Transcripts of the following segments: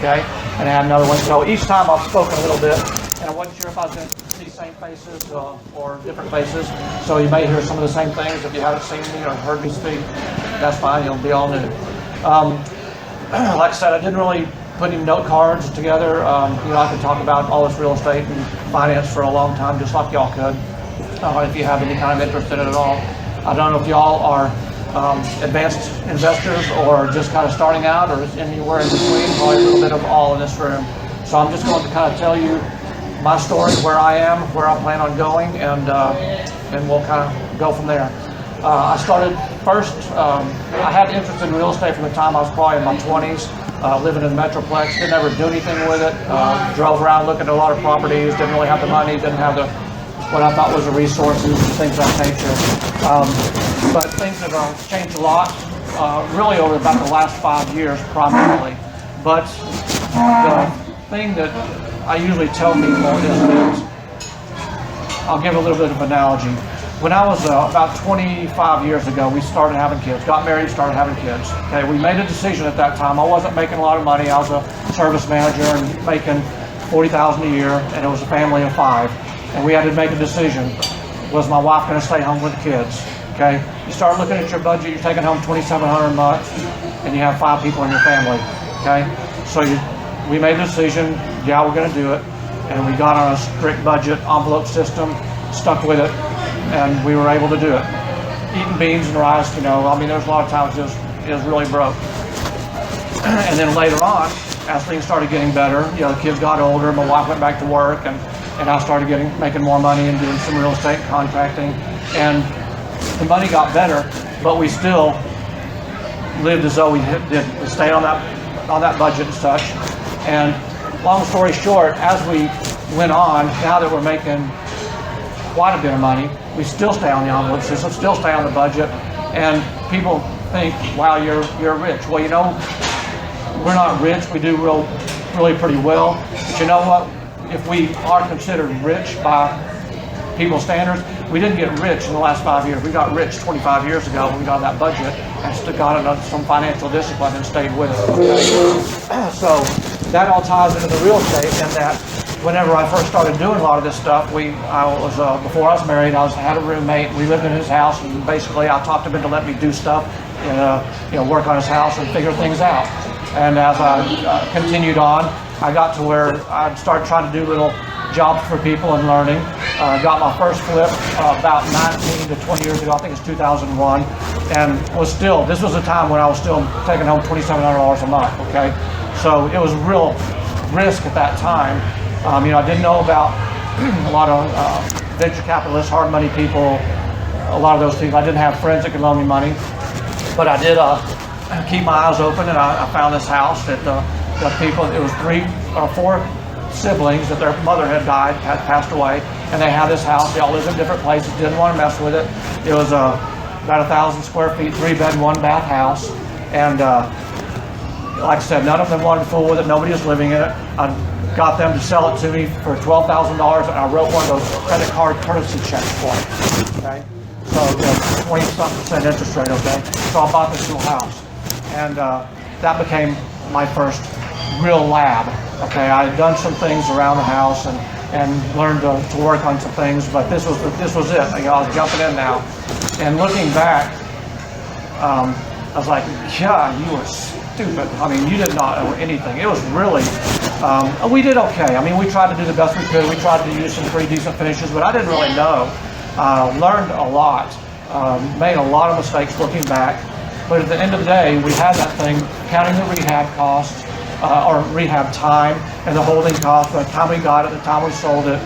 okay? And I had another one. So each time I've spoken a little bit, and I wasn't sure if I was going to see same faces or different faces. So you may hear some of the same things if you haven't seen me or heard me speak. That's fine. It'll be all new. Like I said, I didn't really put any note cards together. I could talk about all this real estate and finance for a long time, just like y'all could, if you have any kind of interest in it at all. I don't know if y'all are advanced investors or just kind of starting out or anywhere in between, probably a little bit of all in this room. So I'm just going to kind of tell you my story, where I am, where I plan on going, and we'll kind of go from there. I started first, I had interest in real estate from the time I was probably in my 20s, living in the Metroplex. Didn't ever do anything with it. Drove around looking at a lot of properties, didn't really have the money, didn't have what I thought was the resources and things of that nature. But things have changed a lot, really over about the last 5 years primarily. But the thing that I usually tell people is that, I'll give a little bit of an analogy. When I was about 25 years ago, we started having kids, got married, started having kids. Okay, we made a decision at that time. I wasn't making a lot of money. I was a service manager and making $40,000 a year, and it was a family of 5. And we had to make a decision. Was my wife going to stay home with the kids? Okay, you start looking at your budget. You're taking home $2,700 a month, and you have 5 people in your family. Okay, so we made a decision. Yeah, we're going to do it, and we got on a strict budget envelope system, stuck with it. And we were able to do it. Eating beans and rice, there's a lot of times it was really broke. And then later on, as things started getting better, the kids got older, my wife went back to work, and I started making more money and doing some real estate contracting. And the money got better, but we still lived as though we stayed on that budget and such. And long story short, as we went on, now that we're making quite a bit of money, we still stay on the envelope system, still stay on the budget, and people think, wow, you're rich. Well, we're not rich. We do really pretty well. But you know what? If we are considered rich by people's standards, we didn't get rich in the last 5 years. We got rich 25 years ago when we got that budget and still got some financial discipline and stayed with it. Okay? So that all ties into the real estate, and that whenever I first started doing a lot of this stuff, before I was married, I had a roommate. We lived in his house, and basically I talked him into letting me do stuff, and work on his house and figure things out. And as I continued on, I got to where I started trying to do little jobs for people and learning. Got my first flip about 19 to 20 years ago. I think it's 2001, and this was a time when I was still taking home $2,700 a month. Okay, so it was real risk at that time. I didn't know about a lot of venture capitalists, hard money people, a lot of those people. I didn't have friends that could loan me money, but I did keep my eyes open, and I found this house that the people, it was 3 or 4 siblings that their mother had passed away, and they had this house. They all lived in different places, didn't want to mess with it. It was about 1,000 square feet, 3-bed, 1-bath house, and like I said, none of them wanted to fool with it. Nobody was living in it. I got them to sell it to me for $12,000, and I wrote one of those credit card courtesy checks for it. Okay, so 20-something% interest rate. Okay, so I bought this little house, and that became my first real lab. Okay, I had done some things around the house and learned to work on some things, but this was it. I was jumping in now, and looking back, I was like, yeah, you were stupid. You did not know anything. It was really, we did okay. We tried to do the best we could. We tried to use some pretty decent finishes, but I didn't really know. Learned a lot. Made a lot of mistakes looking back. But at the end of the day, we had that thing, counting the rehab costs, or rehab time, and the holding cost, by the time we got it, the time we sold it,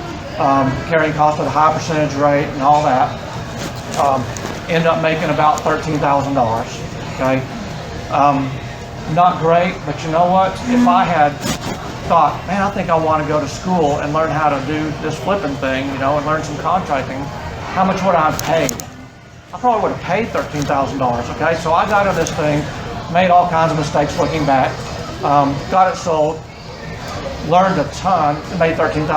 carrying costs with a high percentage rate and all that, end up making about $13,000, okay? Not great, but you know what? If I had thought, man, I think I want to go to school and learn how to do this flipping thing, and learn some contracting, how much would I have paid? I probably would have paid $13,000, okay? So I got into this thing, made all kinds of mistakes looking back, got it sold, learned a ton, and made $13,000,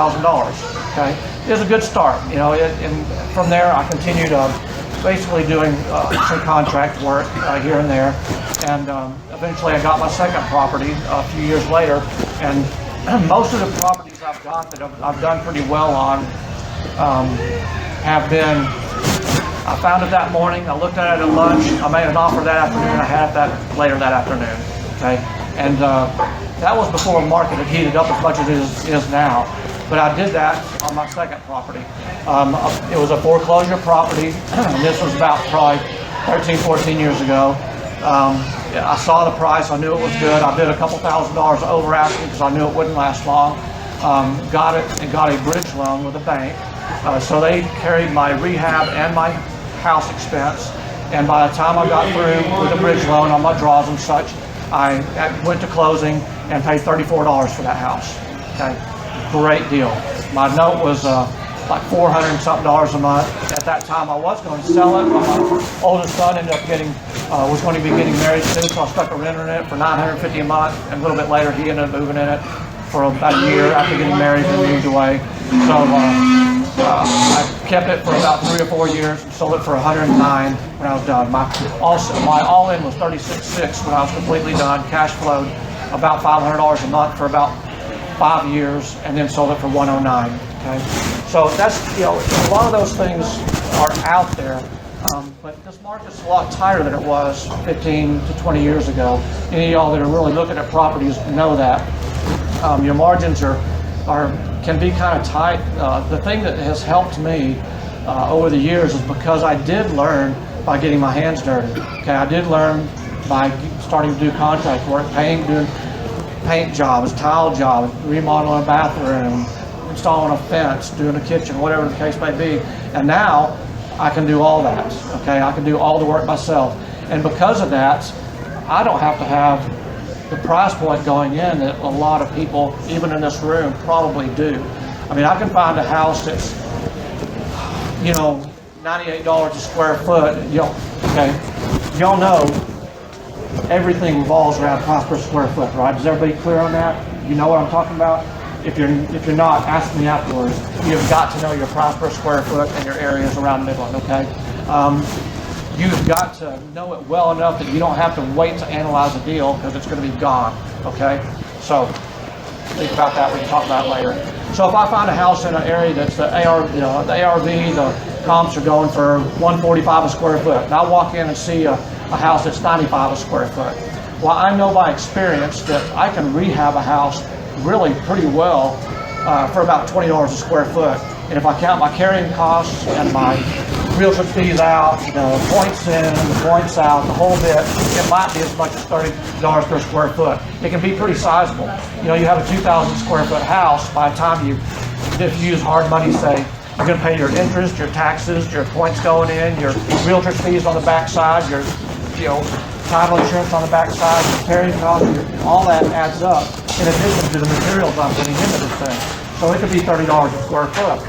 okay? It was a good start, and from there I continued basically doing some contract work here and there, and eventually I got my second property a few years later, And most of the properties I've got that I've done pretty well on have been, I found it that morning, I looked at it at lunch, I made an offer that afternoon, I had that later that afternoon, okay? And that was before the market had heated up as much as it is now. But I did that on my second property. It was a foreclosure property, and this was about probably 13, 14 years ago. I saw the price, I knew it was good. I bid a couple $1,000s over asking because I knew it wouldn't last long. Got it and got a bridge loan with a bank. So they carried my rehab and my house expense. And by the time I got through with the bridge loan on my draws and such, I went to closing and paid $34 for that house. Okay, great deal. My note was like $400 and something a month. At that time, I was going to sell it. My oldest son ended up was going to be getting married soon, so I stuck a renter in it for $950 a month. And a little bit later, he ended up moving in it for about a year after getting married and moved away. So I kept it for about 3 or 4 years and sold it for $109 when I was done. My all-in was $36,600 when I was completely done. Cash flowed about $500 a month for about 5 years, and then sold it for $109. Okay, so that's, a lot of those things are out there, but this market's a lot tighter than it was 15 to 20 years ago. Any of y'all that are really looking at properties know that. Your margins can be kind of tight. The thing that has helped me over the years is because I did learn by getting my hands dirty. Okay, I did learn by starting to do contract work, doing paint jobs, tile jobs, remodeling a bathroom, installing a fence, doing a kitchen, whatever the case may be. And now I can do all that. Okay, I can do all the work myself. And because of that, I don't have to have the price point going in that a lot of people, even in this room, probably do. I mean, I can find a house that's, $98 a square foot. Okay, y'all know everything revolves around price per square foot, right? Is everybody clear on that? You know what I'm talking about? If you're not, ask me afterwards. You've got to know your price per square foot in your areas around Midland, okay? You've got to know it well enough that you don't have to wait to analyze a deal because it's going to be gone, okay? So think about that. We can talk about it later. So if I find a house in an area that's the ARV, the comps are going for $145 a square foot, and I walk in and see a house that's $95 a square foot. Well, I know by experience that I can rehab a house really pretty well for about $20 a square foot. And if I count my carrying costs and my realtor fees out, the points in, the points out, the whole bit, it might be as much as $30 per square foot. It can be pretty sizable. You have a 2,000 square foot house. By the time if you use hard money, say, you're going to pay your interest, your taxes, your points going in, your realtor fees on the backside, your title insurance on the backside, your carrying costs, all that adds up in addition to the materials I'm putting into this thing. So it could be $30 a square foot.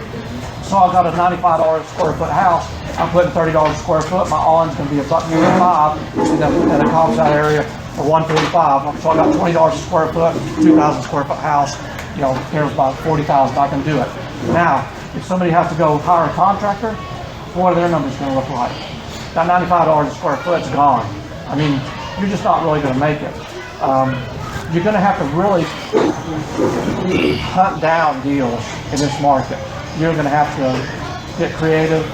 So I've got a $95 a square foot house. I'm putting $30 a square foot. My all-in is going to be $1.05 in the comps out area for $145. So I got $20 a square foot, 2,000 square foot house. Here's about $40,000. I can do it. Now, if somebody has to go hire a contractor, what are their numbers going to look like? That $95 a square foot is gone. I mean, you're just not really going to make it. You're going to have to really hunt down deals in this market. You're going to have to get creative.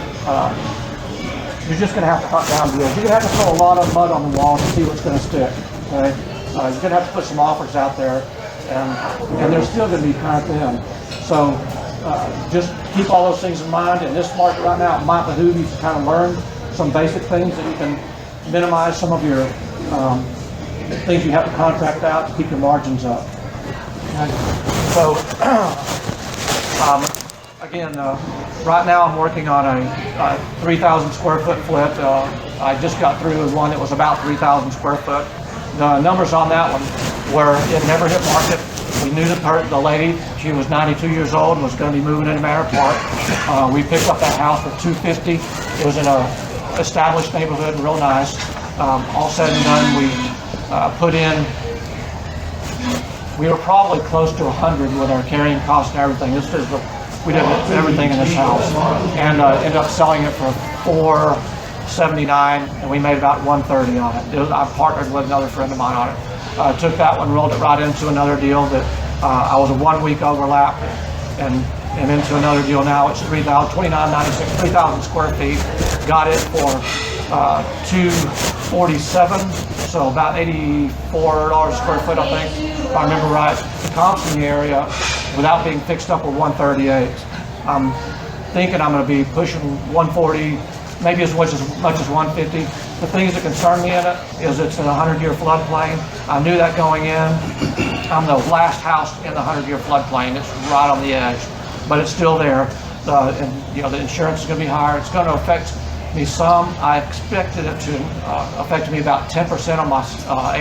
You're just going to have to hunt down deals. You're going to have to throw a lot of mud on the wall to see what's going to stick. Okay? You're going to have to put some offers out there, and they're still going to be kind of thin. So just keep all those things in mind. In this market right now, it might behoove you to kind of learn some basic things that you can minimize some of your things you have to contract out to keep your margins up. Okay. So again, right now I'm working on a 3,000 square foot flip. I just got through with one that was about 3,000 square foot. The numbers on that one were it never hit market. We knew the lady, she was 92 years old and was going to be moving into Manor Park. We picked up that house for $250. It was in a established neighborhood, real nice. All said and done, we put in, we were probably close to 100 with our carrying costs and everything. We did everything in this house, and ended up selling it for 79, and we made about 130 on it. I partnered with another friend of mine on it. Took that one, rolled it right into another deal that I was a 1 week overlap, and into another deal now. It's 2996, 3,000 square feet. Got it for $247, so about $84 a square foot, I think, if I remember right. The comps in the area, without being fixed up, were 138. I'm thinking I'm going to be pushing 140, maybe as much as 150. The things that concern me in it is it's in a 100-year floodplain. I knew that going in. I'm the last house in the 100-year floodplain. It's right on the edge, but it's still there. And the insurance is going to be higher. It's going to affect me some. I expected it to affect me about 10% on my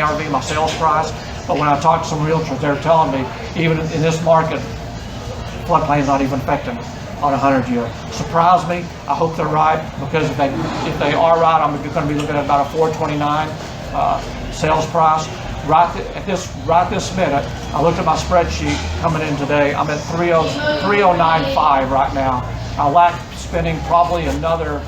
ARV, my sales price. But when I talked to some realtors, they're telling me even in this market, floodplain is not even affecting me on a 100-year. Surprised me. I hope they're right, because if they are right, I'm going to be looking at about a $429 sales price. Right this minute, I looked at my spreadsheet coming in today. I'm at 3095 right now. I lack spending probably another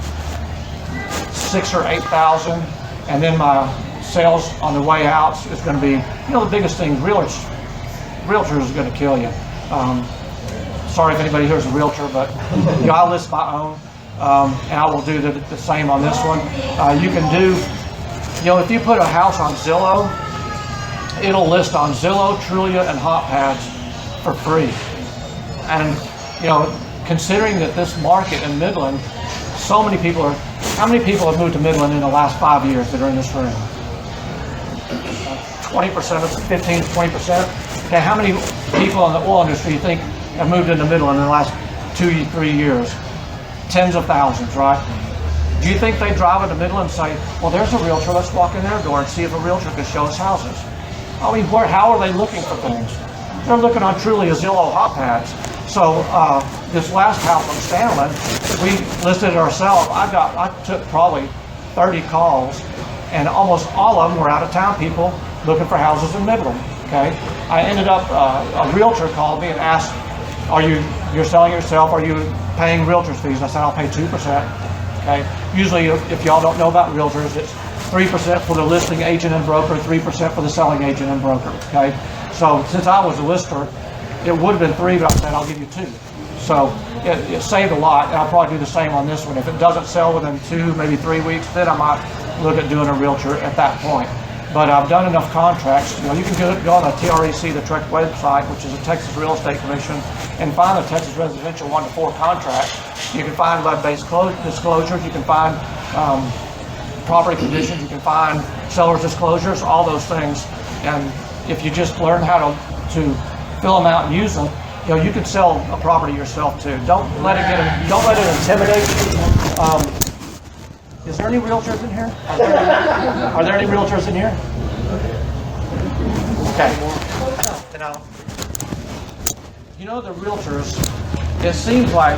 6,000 or 8,000, and then my sales on the way out is going to be, the biggest thing. Realtors is going to kill you. Sorry if anybody here is a realtor, but I list my own, and I will do the same on this one. You can do, if you put a house on Zillow, it'll list on Zillow, Trulia, and HotPads for free. And considering that this market in Midland, so many people how many people have moved to Midland in the last 5 years that are in this room? 20% of 15 to 20%. Okay, how many people in the oil industry you think have moved into Midland in the last 2 to 3 years? Tens of thousands, right? Do you think they drive into Midland and say, well, there's a realtor, let's walk in their door and see if a realtor can show us houses? I mean, how are they looking for things? They're looking on Trulia, Zillow, HotPads. So this last house on Stanley, we listed it ourselves. I took probably 30 calls, and almost all of them were out of town people looking for houses in Midland. Okay, I ended up a realtor called me and asked, you're selling yourself? Are you paying realtor's fees? I said, I'll pay 2%. Okay, usually if y'all don't know about realtors, it's 3% for the listing agent and broker, 3% for the selling agent and broker. Okay, so since I was a lister, it would have been 3, but I said I'll give you 2. So it saved a lot, and I'll probably do the same on this one. If it doesn't sell within 2, maybe 3 weeks, then I might look at doing a realtor at that point. But I've done enough contracts. You can go on the TREC, the TREC website, which is the Texas Real Estate Commission, and find the Texas Residential 1 to 4 contracts. You can find web-based disclosures. You can find property conditions. You can find seller's disclosures, all those things. And if you just learn how to fill them out and use them, you can sell a property yourself too. Don't let it intimidate you. Is there any realtors in here? Are there any realtors in here? Okay. The realtors, it seems like,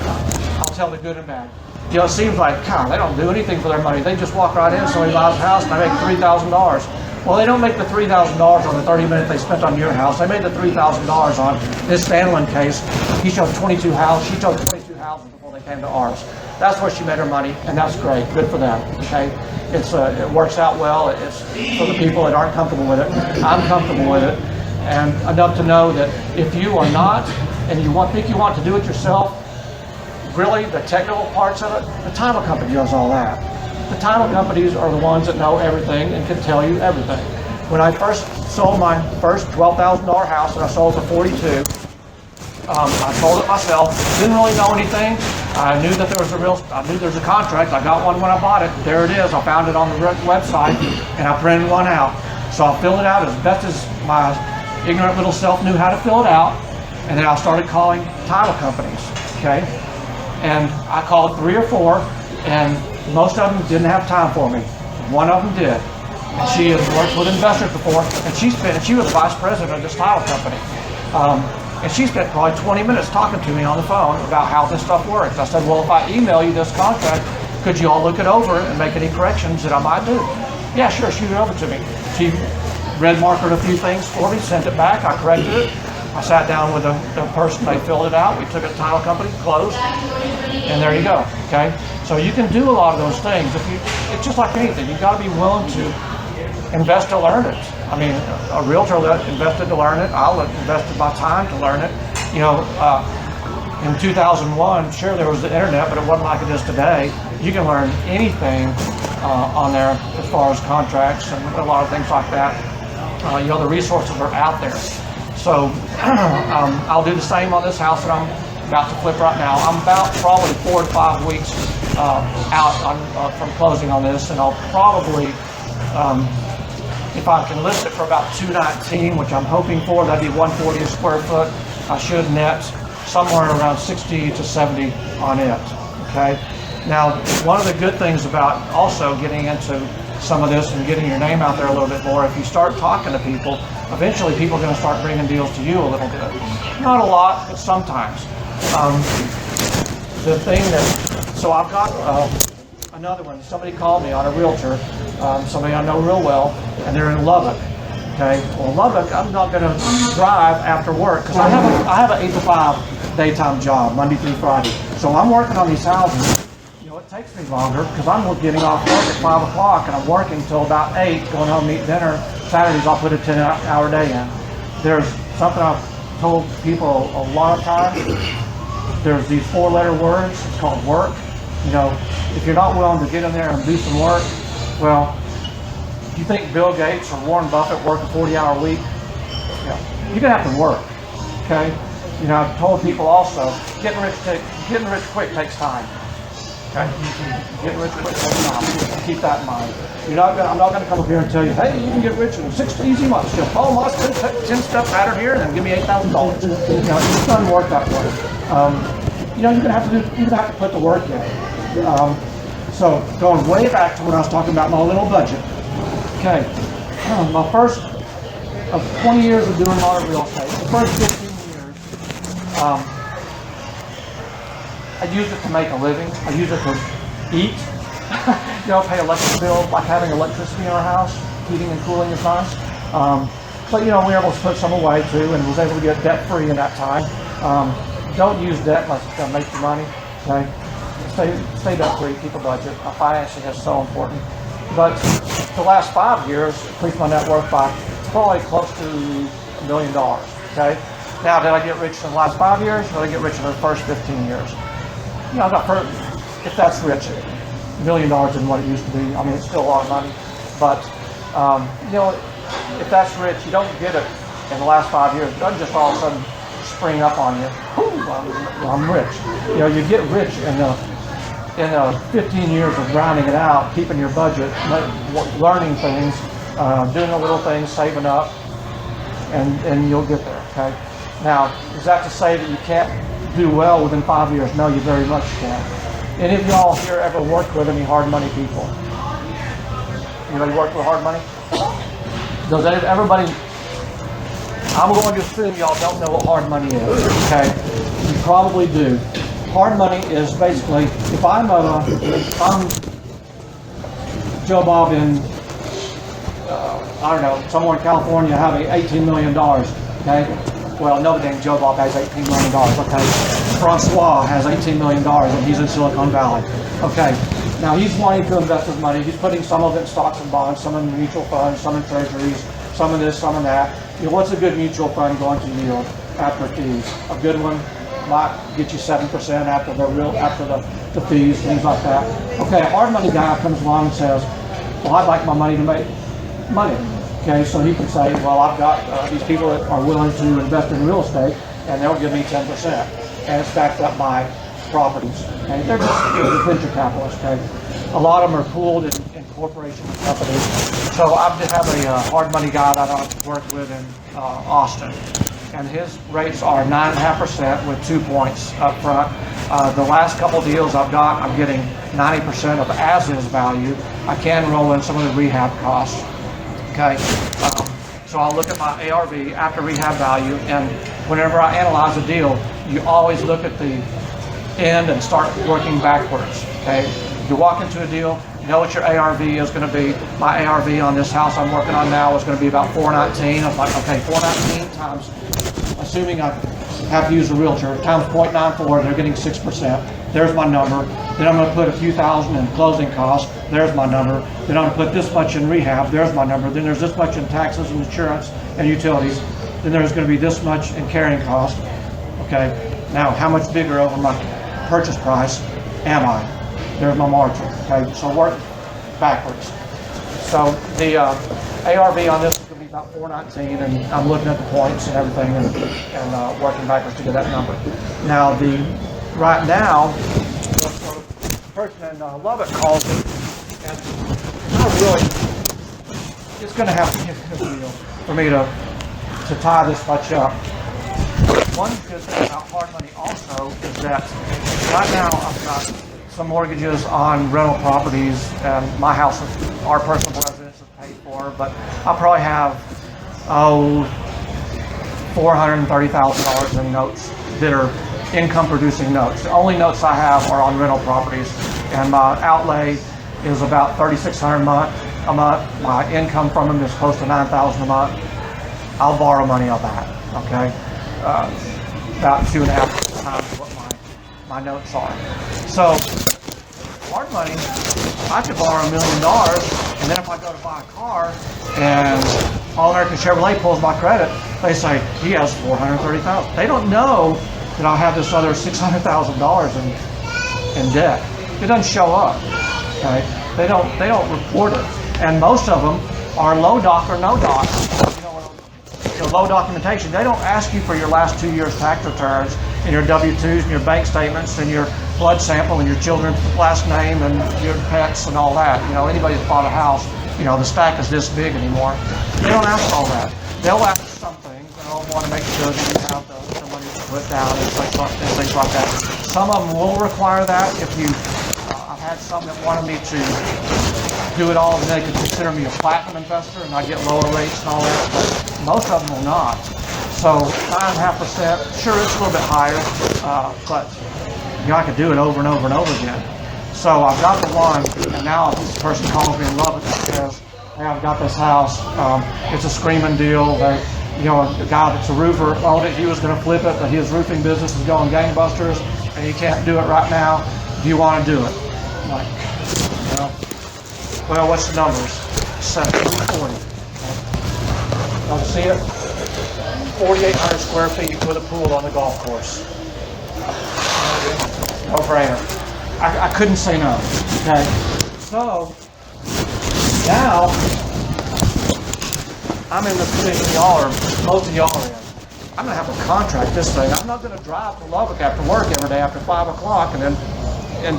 I'll tell the good and bad. It seems like, God, they don't do anything for their money. They just walk right in, somebody buys a house, and they make $3,000. Well, they don't make the $3,000 on the 30 minutes they spent on your house. They made the $3,000 on this Stanley case. He showed 22 houses. She showed 22 houses before they came to ours. That's where she made her money, and that's great. Good for them. Okay, it works out well. It's for the people that aren't comfortable with it. I'm comfortable with it, and enough to know that if you are not, and think you want to do it yourself, really the technical parts of it, the title company does all that. The title companies are the ones that know everything and can tell you everything. When I first sold my first $12,000 house, and I sold for 42, I sold it myself. Didn't really know anything. I knew that there was a contract. I got one when I bought it. There it is. I found it on the website, and I printed one out. So I filled it out as best as my ignorant little self knew how to fill it out, and then I started calling title companies. Okay, and I called 3 or 4, and most of them didn't have time for me. One of them did. And she has worked with investors before, and she was vice president of this title company. And she spent probably 20 minutes talking to me on the phone about how this stuff works. I said, well, if I email you this contract, could you all look it over and make any corrections that I might do? Yeah, sure, shoot it over to me. She red marked a few things for me, sent it back, I corrected it. I sat down with the person, they filled it out, we took it to the title company, closed, and there you go. Okay, so you can do a lot of those things. It's just like anything. You got to be willing to invest to learn it. I mean, a realtor invested to learn it. I'll invested my time to learn it. You know, in 2001, sure there was the internet, but it wasn't like it is today. You can learn anything on there as far as contracts and a lot of things like that. You know, the resources are out there. So I'll do the same on this house that I'm about to flip right now. I'm about probably 4 to 5 weeks out from closing on this, and I'll probably, if I can list it for about $219, which I'm hoping for, that'd be $140 a square foot. I should net somewhere around $60 to $70 on it. Okay. Now, one of the good things about also getting into some of this and getting your name out there a little bit more, if you start talking to people, eventually people are going to start bringing deals to you a little bit. Not a lot, but sometimes. The thing that, so I've got another one. Somebody called me on a realtor, somebody I know real well, and they're in Lubbock. Okay, well, Lubbock, I'm not going to drive after work because I have an 8 to 5 daytime job, Monday through Friday. So I'm working on these houses. You know, it takes me longer because I'm getting off work at 5 o'clock and I'm working till about 8, going home to eat dinner. Saturdays I'll put a 10-hour day in. There's something I've told people a lot of times. There's these 4-letter words. It's called work. You know, if you're not willing to get in there and do some work, well, you think Bill Gates or Warren Buffett work a 40-hour week? Yeah, you're gonna have to work. Okay. You know, I've told people also, getting rich quick takes time. Okay. Getting rich quick takes time. Keep that in mind. I'm not gonna come up here and tell you, hey, you can get rich in 6 easy months. Just follow my 10-step pattern here and then give me $8,000. You know, it just doesn't work that way. You know, you're gonna have to put the work in. So going way back to when I was talking about my little budget. Okay, my first of 20 years of doing a lot of real estate, the first 15 years, I used it to make a living. I used it to eat. You know, pay electric bill, like having electricity in our house. Heating and cooling is nice. But you know, we were able to put some away too, and was able to get debt free in that time. Don't use debt unless it's going to make you money. Okay, stay debt free. Keep a budget. Financing is so important. But the last 5 years, increased my net worth by probably close to $1 million. Okay. Now, did I get rich in the last 5 years, or did I get rich in the first 15 years? You know, if that's rich, $1 million isn't what it used to be. I mean, it's still a lot of money. But you know, if that's rich, you don't get it in the last 5 years. It doesn't just all of a sudden spring up on you. I'm rich. You know, you get rich in 15 years of grinding it out, keeping your budget, learning things, doing the little things, saving up, and you'll get there, okay? Now, is that to say that you can't do well within 5 years? No, you very much can. Any of y'all here ever worked with any hard money people? Anybody worked with hard money? Does everybody, I'm going to assume y'all don't know what hard money is, okay? You probably do. Hard money is basically, if I'm Joe Bob in, I don't know, somewhere in California having $18 million, okay? Well, nobody named Joe Bob has $18 million, okay? Francois has $18 million and he's in Silicon Valley, okay? Now he's wanting to invest his money. He's putting some of it in stocks and bonds, some in mutual funds, some in treasuries, some in this, some in that. You know, what's a good mutual fund going to yield after fees? A good one might get you 7% after the fees, things like that. Okay, a hard money guy comes along and says, well, I'd like my money to make money. Okay, so he can say, well, I've got these people that are willing to invest in real estate and they'll give me 10%. And it's backed up by properties. Okay, they're just venture capitalists. Okay, a lot of them are pooled in corporations and companies. So I have a hard money guy that I work with in Austin. And his rates are 9.5% with 2 points up front. The last couple deals I've got, I'm getting 90% of as-is value. I can roll in some of the rehab costs. Okay, so I'll look at my ARV after rehab value, and whenever I analyze a deal, you always look at the end and start working backwards. Okay, you walk into a deal, you know what your ARV is going to be. My ARV on this house I'm working on now is going to be about 419. I was like, okay, 419 times, assuming I have to use a realtor, times 0.94, they're getting 6%. there's my number. Then I'm going to put a few thousand in closing costs, there's my number. Then I'm going to put this much in rehab, there's my number. Then there's this much in taxes and insurance and utilities. Then there's going to be this much in carrying cost. Okay, now how much bigger over my purchase price am I? There's my margin. Okay, so work backwards. So the ARV on this is going to be about 419, and I'm looking at the points and everything and working backwards to get that number. Now right now, the person in Lubbock calls it, and I really, it's going to have to be a good deal for me to tie this much up. One good thing about hard money also is that right now I've got some mortgages on rental properties, and my house, our personal residence, is paid for, but I probably have $430,000 in notes that are income producing notes. The only notes I have are on rental properties, and my outlay is about $3,600 a month. My income from them is close to $9,000 a month. I'll borrow money on that, okay? About 2.5 times what my notes are. So hard money, I could borrow $1 million, and then if I go to buy a car and All American Chevrolet pulls my credit, they say he has $430,000. They don't know that I have this other $600,000 in debt. It doesn't show up. Okay, they don't report it, and most of them are low doc or no doc. So low documentation. They don't ask you for your last 2 years' tax returns and your W-2s and your bank statements and your blood sample and your children's last name and your pets and all that. You know, anybody that's bought a house, you know, the stack is this big anymore. They don't ask all that. They'll ask some things, and they'll want to make sure that you have the money to put down and things like that. Some of them will require that. If you, I've had some that wanted me to do it all, and they could consider me a platinum investor, and I get lower rates and all that, but most of them will not. So 9.5%, sure, it's a little bit higher, but you know, I could do it over and over and over again. So I've got the one, and now if this person calls me and loves it and says, hey, I've got this house, it's a screaming deal. You know, a guy that's a roofer owned it, he was going to flip it, but his roofing business is going gangbusters, and he can't do it right now. Do you want to do it? I'm like, you know, well, what's the numbers? 740. Don't see it? 4,800 square feet with a pool on the golf course. No brainer. I couldn't say no. Okay. So now I'm in the position most of y'all are in. I'm gonna have to contract this thing. I'm not gonna drive to Lubbock after work every day after 5 o'clock and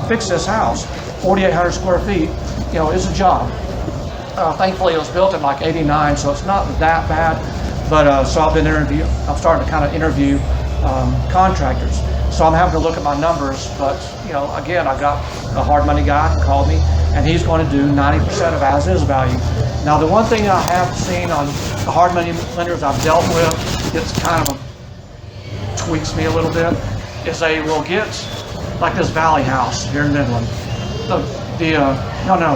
fix this house. 4,800 square feet, you know, is a job. Thankfully, it was built in like '89, so it's not that bad. But so I'm starting to kind of interview contractors. So I'm having to look at my numbers. But you know, again, I got a hard money guy who called me, and he's going to do 90% of as-is value. Now, the one thing I have seen on the hard money lenders I've dealt with, it's kind of tweaks me a little bit, is they will get like this Valley house here in Midland. The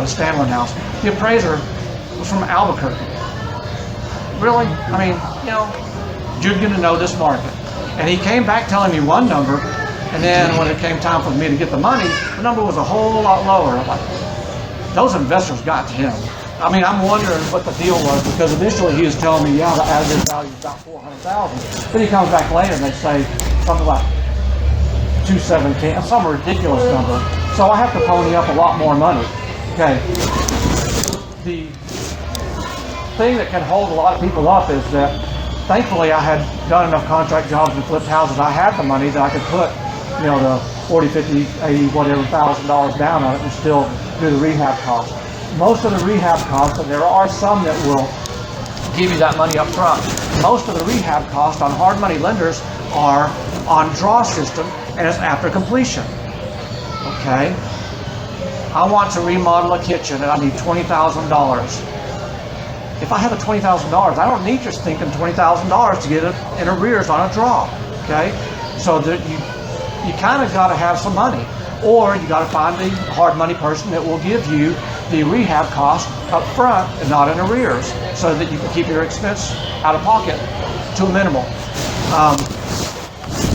Stanley house. The appraiser was from Albuquerque. Really? I mean, you know, you're going to know this market. And he came back telling me one number, and then when it came time for me to get the money, the number was a whole lot lower. I'm like, those investors got to him. I mean, I'm wondering what the deal was, because initially he was telling me, yeah, the as-is value is about $400,000. Then he comes back later and they say something like 217, some ridiculous number. So I have to pony up a lot more money. Okay. The thing that can hold a lot of people up is that thankfully I had done enough contract jobs and flipped houses. I had the money that I could put, you know, the 40, 50, 80, whatever $1,000 down on it and still do the rehab costs. Most of the rehab costs, and there are some that will give you that money up front, most of the rehab costs on hard money lenders are on draw system, and it's after completion. Okay? I want to remodel a kitchen and I need $20,000. If I have a $20,000, I don't need your stinking $20,000 to get it in arrears on a draw. Okay? So that you kind of got to have some money, or you got to find the hard money person that will give you the rehab cost up front and not in arrears, so that you can keep your expense out of pocket to a minimal.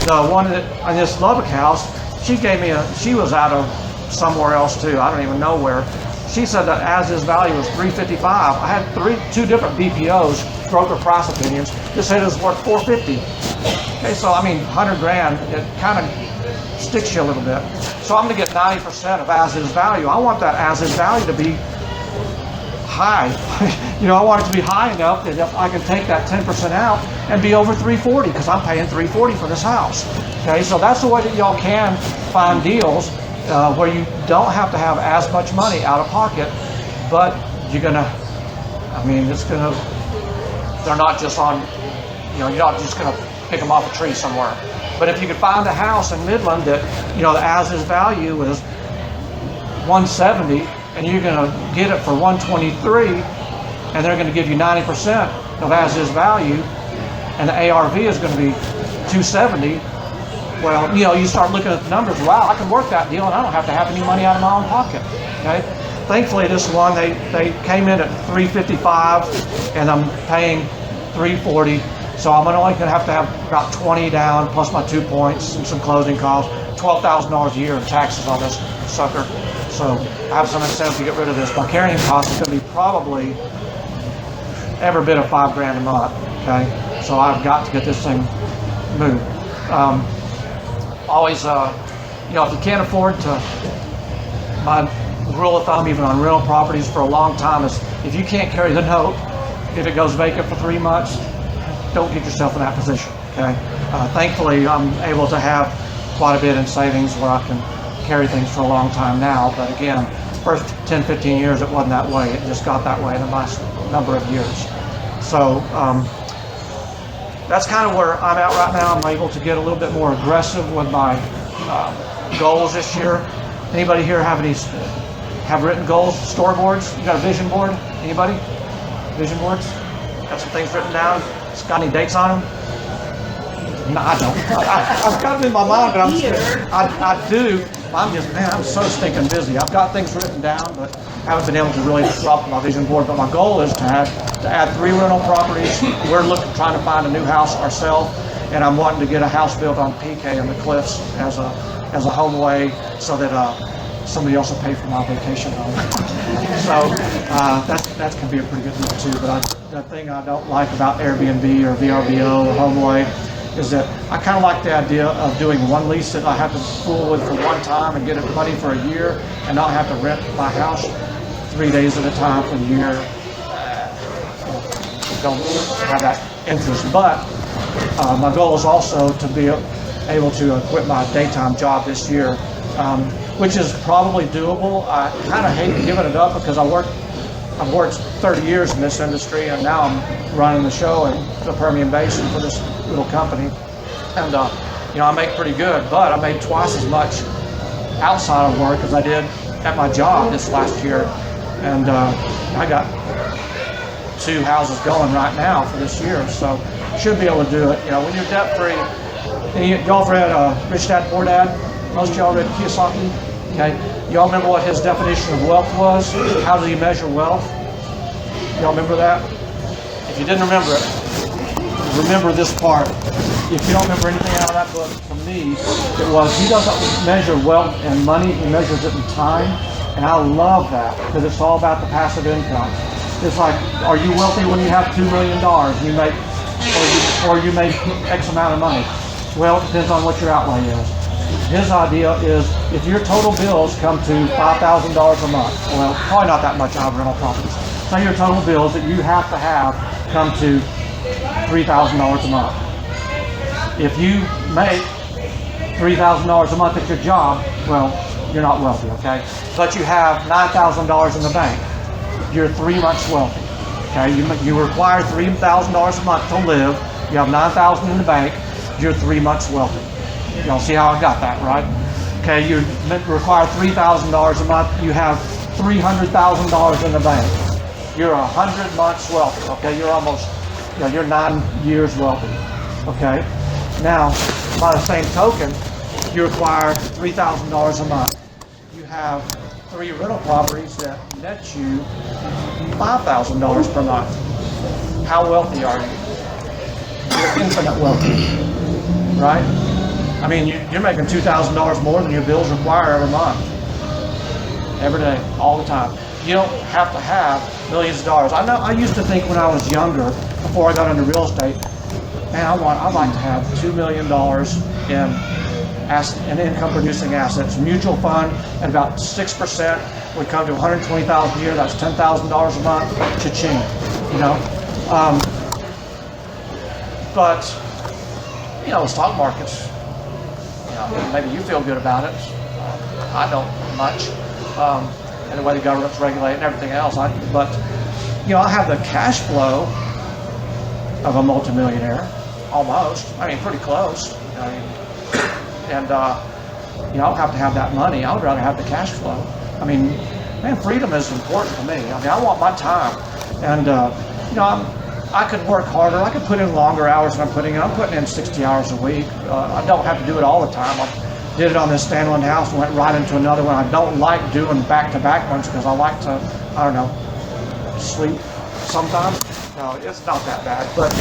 The one that on this Lubbock house, she gave me she was out of somewhere else too. I don't even know where. She said that as is value was 355. I had two different BPOs, broker price opinions, that said it was worth 450. Okay, so I mean, 100 grand, it kind of sticks you a little bit. So I'm gonna get 90% of as is value. I want that as is value to be high. You know, I want it to be high enough that if I can take that 10% out and be over 340, because I'm paying 340 for this house. Okay, so that's the way that y'all can find deals where you don't have to have as much money out of pocket, but you're gonna, I mean, it's gonna, they're not just on, you know, you're not just gonna pick them off a tree somewhere. But if you could find a house in Midland that, you know, the as is value is 170, and you're gonna get it for 123, and they're gonna give you 90% of as is value, and the ARV is gonna be 270, well, you know, you start looking at the numbers, wow, I can work that deal and I don't have to have any money out of my own pocket, okay? Thankfully, this one, they came in at 355 and I'm paying 340, so I'm only gonna have to have about 20 down plus my 2 points and some closing costs, $12,000 a year in taxes on this sucker. So I have some incentive to get rid of this. My carrying cost is gonna be probably every bit of $5 grand a month, okay? So I've got to get this thing moved. Always, you know, if you can't afford to, my rule of thumb, even on rental properties for a long time, is if you can't carry the note, if it goes vacant for 3 months, don't get yourself in that position, okay? Thankfully, I'm able to have quite a bit in savings where I can carry things for a long time now, but again, first 10, 15 years, it wasn't that way. It just got that way in the last number of years. So, that's kind of where I'm at right now. I'm able to get a little bit more aggressive with my goals this year. Anybody here have written goals, storyboards? You got a vision board? Anybody? Vision boards? Got some things written down? It's got any dates on them? No, I don't. I've got them in my mind, but I do. I'm just, man, I'm so stinking busy. I've got things written down, but I haven't been able to really drop my vision board. But my goal is to add 3 rental properties. We're trying to find a new house ourselves, and I'm wanting to get a house built on PK in the Cliffs as a home away, so that somebody else will pay for my vacation home. So that can be a pretty good deal too. But the thing I don't like about Airbnb or VRBO or home away is that I kind of like the idea of doing one lease that I have to fool with for one time and get it money for a year, and not have to rent my house 3 days at a time for the year. Don't have that interest. But my goal is also to be able to quit my daytime job this year, which is probably doable. I kind of hate giving it up because I've worked 30 years in this industry, and now I'm running the show in the Permian Basin for this little company. And you know, I make pretty good, but I made twice as much outside of work as I did at my job this last year. And I got 2 houses going right now for this year, so should be able to do it. You know, when you're debt free. Y'all read Rich Dad Poor Dad? Most of y'all read Kiyosaki? Okay. Y'all remember what his definition of wealth was? How did he measure wealth? Y'all remember that? If you didn't remember it, remember this part. If you don't remember anything out of that book, from me, it was, he doesn't measure wealth in money, he measures it in time. And I love that, because it's all about the passive income. It's like, are you wealthy when you have $2 million? You make, or you make X amount of money? Well, it depends on what your outlay is. His idea is, if your total bills come to $5,000 a month, well, probably not that much out of rental properties. Say your total bills that you have to have come to $3,000 a month. If you make $3,000 a month at your job, well, you're not wealthy, okay? But you have $9,000 in the bank, you're 3 months wealthy, okay? You require $3,000 a month to live, you have $9,000 in the bank, you're 3 months wealthy. Y'all see how I got that, right? Okay, you require $3,000 a month, you have $300,000 in the bank. You're 100 months wealthy, okay? You're almost, you know, you're 9 years wealthy, okay? Now, by the same token, you require $3,000 a month. You have 3 rental properties that net you $5,000 per month. How wealthy are you? You're infinite wealthy, right? I mean, you're making $2,000 more than your bills require every month. Every day, all the time. You don't have to have millions of dollars. I know. I used to think when I was younger, before I got into real estate, man, I'd like to have $2 million in income-producing assets. Mutual fund at about 6% would come to $120,000 a year. That's $10,000 a month. Cha-ching, you know. But you know, the stock markets. You know, maybe you feel good about it. I don't much. And the way the government's regulating everything else. But you know, I have the cash flow of a multimillionaire, almost. I mean, pretty close. I mean, and you know, I don't have to have that money. I would rather have the cash flow. I mean, man, freedom is important to me. I mean, I want my time, and you know, I could work harder. I could put in longer hours than I'm putting in. I'm putting in 60 hours a week. I don't have to do it all the time. I did it on this standalone house and went right into another one. I don't like doing back-to-back ones because I like to, I don't know, sleep sometimes. No, it's not that bad. But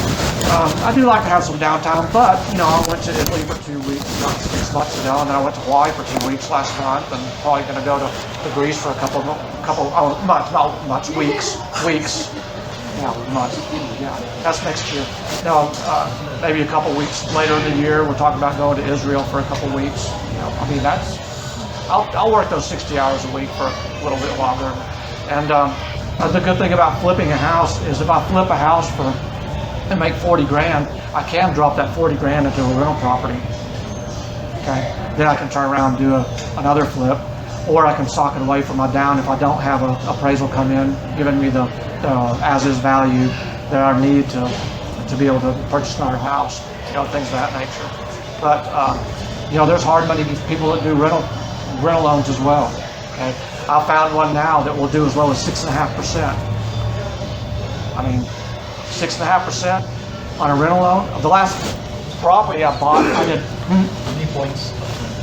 I do like to have some downtime. But, you know, I went to Italy for 2 weeks, about 6 months ago, and then I went to Hawaii for 2 weeks last month, and probably going to go to Greece for a couple months, not much, weeks. Yeah, months. Yeah, that's next year. No, maybe a couple weeks later in the year, we're talking about going to Israel for a couple weeks. You know, I mean, I'll work those 60 hours a week for a little bit longer. And the good thing about flipping a house is if I flip a house and make 40 grand, I can drop that 40 grand into a rental property. Okay, then I can turn around and do another flip, or I can sock it away from my down if I don't have an appraisal come in giving me the as-is value that I need to be able to purchase another house, you know, things of that nature. But you know, there's hard money people that do rental loans as well. Okay, I found one now that will do as low as 6.5%. I mean, 6.5% on a rental loan. The last property I bought, I did. How many points?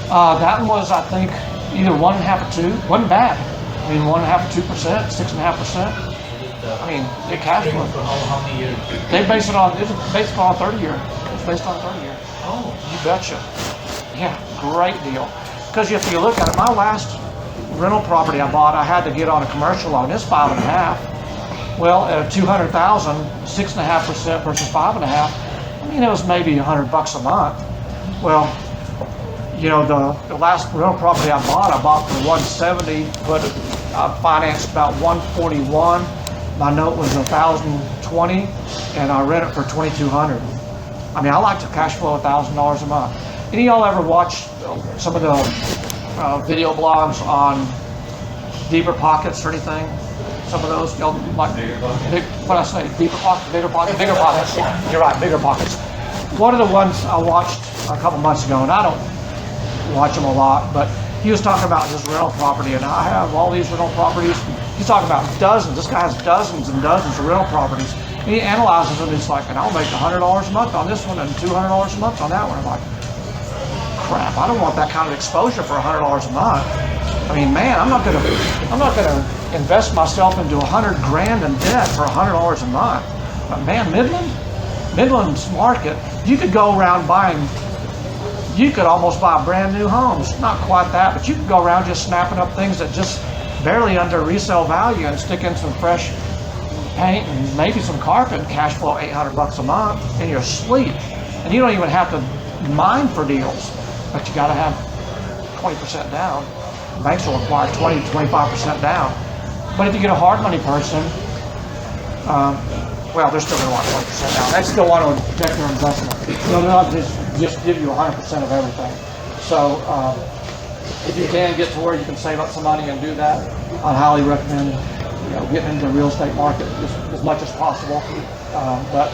That one was, I think, either 1.5 or 2. Wasn't bad. I mean, 1.5 or 2%, 6.5%. I mean, it cash flow. For how many years? They base it on, it's based on a 30-year. It's based on a 30-year. Oh. You betcha. Yeah, great deal. Because if you look at it, my last rental property I bought, I had to get on a commercial loan. It's 5.5. Well, at 200,000, 6.5% versus 5.5. I mean, it was maybe $100 a month. Well, you know, the last rental property I bought for 170, but I financed about 141. My note was 1,020, and I rent it for 2,200. I mean, I like to cash flow $1,000 a month. Any of y'all ever watch some of the video blogs on deeper pockets or anything? Some of those, y'all like what I say, deeper pockets, bigger pockets, bigger pockets. You're right, bigger pockets. One of the ones I watched a couple months ago, and I don't watch them a lot, but he was talking about his rental property, and I have all these rental properties. He's talking about dozens. This guy has dozens and dozens of rental properties. And he analyzes them. It's like, and I'll make $100 a month on this one and $200 a month on that one. I'm like, crap! I don't want that kind of exposure for $100 a month. I mean, man, I'm not gonna invest myself into 100 grand in debt for $100 a month. But man, Midland's market, you could go around buying. You could almost buy brand new homes. Not quite that, but you could go around just snapping up things that just barely under resale value and stick in some fresh paint and maybe some carpet and cash flow $800 a month in your sleep. And you don't even have to mine for deals, but you got to have 20% down. Banks will require 20 to 25% down. But if you get a hard money person, well, they're still going to want 20% down. They still want to protect their investment. They'll not just give you 100% of everything. So if you can get to where you can save up some money and do that, I'd highly recommend getting into the real estate market as much as possible. But